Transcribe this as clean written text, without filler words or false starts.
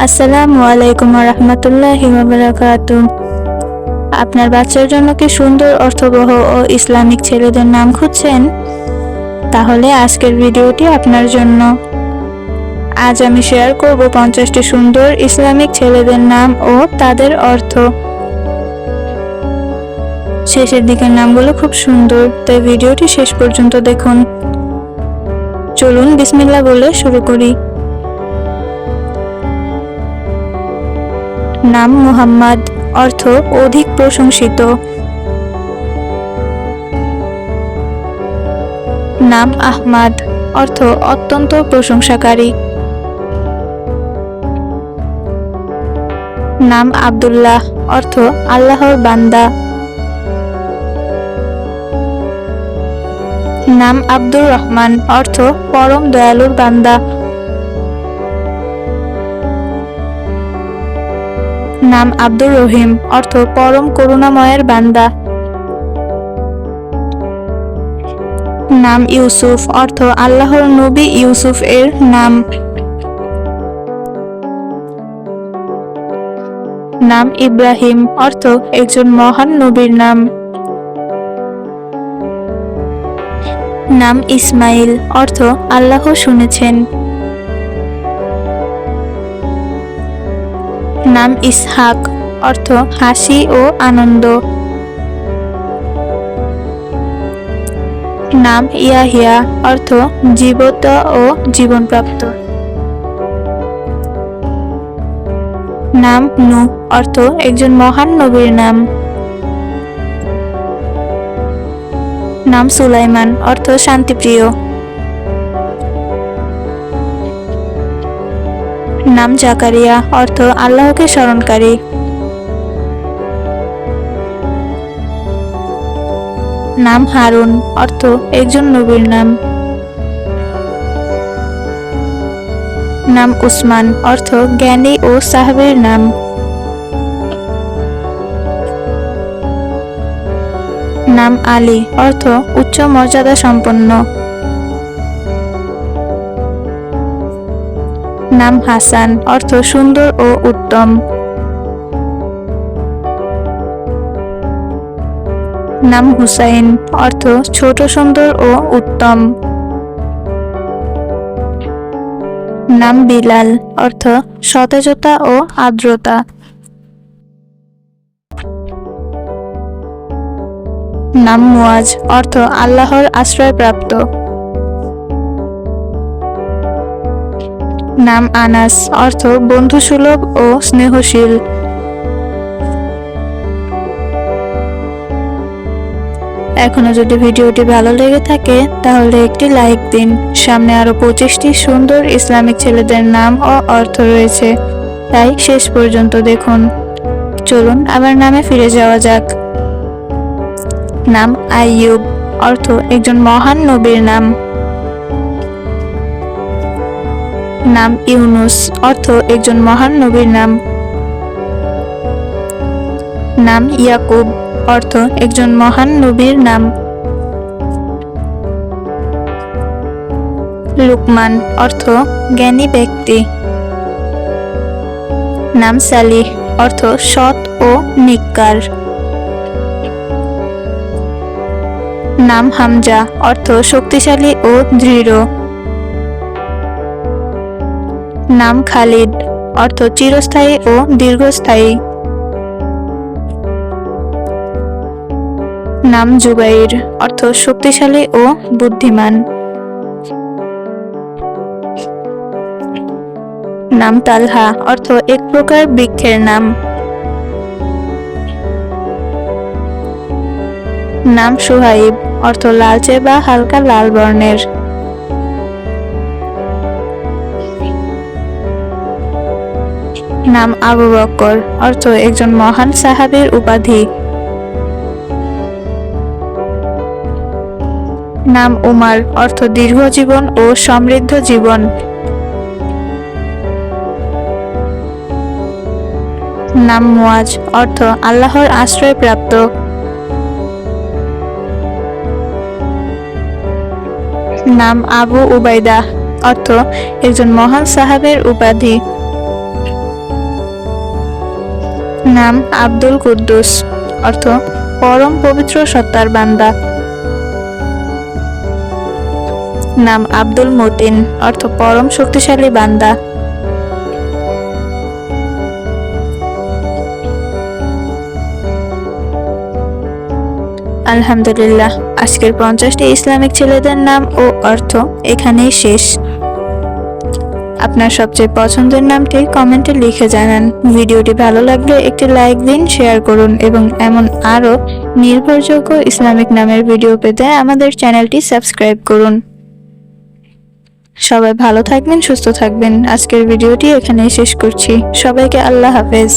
আসসালামু আলাইকুম ওয়া রাহমাতুল্লাহি ওয়া বারাকাতুহু। আপনার বাচ্চার জন্য কি সুন্দর অর্থবহ ও ইসলামিক ছেলেদের নাম খুঁজছেন? তাহলে আজকের ভিডিওটি আপনার জন্য। আজ আমি শেয়ার করব 50টি সুন্দর ইসলামিক ছেলেদের নাম ও তাদের অর্থ। শেষের দিকের নামগুলো খুব সুন্দর, তাই ভিডিওটি শেষ পর্যন্ত দেখুন। চলুন বিসমিল্লাহ বলে শুরু করি। নাম মুহাম্মদ, অর্থ অধিক প্রশংসিত। নাম আহমদ, অর্থ অত্যন্ত প্রশংসাকারী। নাম আব্দুল্লাহ, অর্থ আল্লাহর বান্দা। নাম আব্দুর রহমান, অর্থ পরম দয়ালুর বান্দা। নাম আব্দুর রহিম, অর্থ পরম করুণাময়ের বান্দা। নাম ইউসুফ, অর্থ আল্লাহর নবী ইউসুফ এর নাম। নাম ইব্রাহিম, অর্থ একজন মহান নবীর নাম। নাম ইসমাইল, অর্থ আল্লাহ শুনেছেন। নাম ইসহাক, অর্থ হাসি ও আনন্দ। নাম ইয়াহিয়া, অর্থ জীবত ও জীবনপ্রাপ্ত। নাম নূহ, অর্থ একজন মহান নবীর নাম। নাম সুলাইমান, অর্থ শান্তিপ্রিয়। নাম জাকারিয়া, অর্থ আল্লাহকে স্মরণকারী। নাম হারুন, অর্থ একজন নবীর নাম। নাম উসমান, অর্থ জ্ঞানী ও সাহাবীর নাম। নাম আলী, অর্থ উচ্চ মর্যাদা সম্পন্ন। নাম হাসান, অর্থ সুন্দর ও উত্তম। নাম হুসাইন, অর্থ ছোট সুন্দর ও উত্তম। নাম বিলাল, অর্থ সতেজতা ও আর্দ্রতা। নাম মুয়াজ, অর্থ আল্লাহর আশ্রয়প্রাপ্ত। নাম আনাস, অর্থ বন্ধুসুলভ ও স্নেহশীল। এখনো যদি ভিডিওটি ভালো লেগে থাকে তাহলে একটি লাইক দিন। সামনে আরো 25টি সুন্দর ইসলামিক ছেলেদের নাম ও অর্থ রয়েছে, তাই শেষ পর্যন্ত দেখুন। চলুন আবার নামে ফিরে যাওয়া যাক। নাম আইয়ুব, অর্থ একজন মহান নবীর নাম। নাম ইউনুস, অর্থ একজন মহান নবীর নাম। নাম ইয়াকুব, অর্থ একজন মহান নবীর নাম। লুকমান, অর্থ জ্ঞানী ব্যক্তি। নাম সালিহ, অর্থ সৎ ও নেককার। নাম হামজা, অর্থ শক্তিশালী ও দৃঢ়। নাম খালিদ, অর্থ চিরস্থায়ী ও দীর্ঘস্থায়ী। নাম জুবাইর, অর্থ শক্তিশালী ও বুদ্ধিমান। নাম তালহা, অর্থ এক প্রকার বৃক্ষের নাম। নাম সুহাইব, অর্থ লালচে বা হালকা লাল বর্ণের। নাম আবু বকর, অর্থ একজন মহান সাহাবীর উপাধি। নাম উমার, অর্থ দীর্ঘ জীবন ও সমৃদ্ধ জীবন। নাম মুয়াজ, অর্থ আল্লাহর আশ্রয়প্রাপ্ত। নাম আবু উবাইদা, অর্থ একজন মহান সাহাবের উপাধি। নাম আব্দুল কুদ্দুস, অর্থ পরম পবিত্র সত্তার বান্দা। নাম আব্দুল মতিন, অর্থ পরম শক্তিশালী বান্দা। আলহামদুলিল্লাহ, আজকের 50টি ইসলামিক ছেলেদের নাম ও অর্থ এখানেই শেষ। আপনার সবচেয়ে পছন্দের নামটি কমেন্টে লিখে জানান। ভিডিওটি ভালো লাগলে একটি লাইক দিন, শেয়ার করুন এবং এমন আরো নির্ভরযোগ্য ইসলামিক নামের ভিডিও পেতে আমাদের চ্যানেলটি সাবস্ক্রাইব করুন। সবাই ভালো থাকবেন, সুস্থ থাকবেন। আজকের ভিডিওটি এখানেই শেষ করছি। সবাইকে আল্লাহ হাফেজ।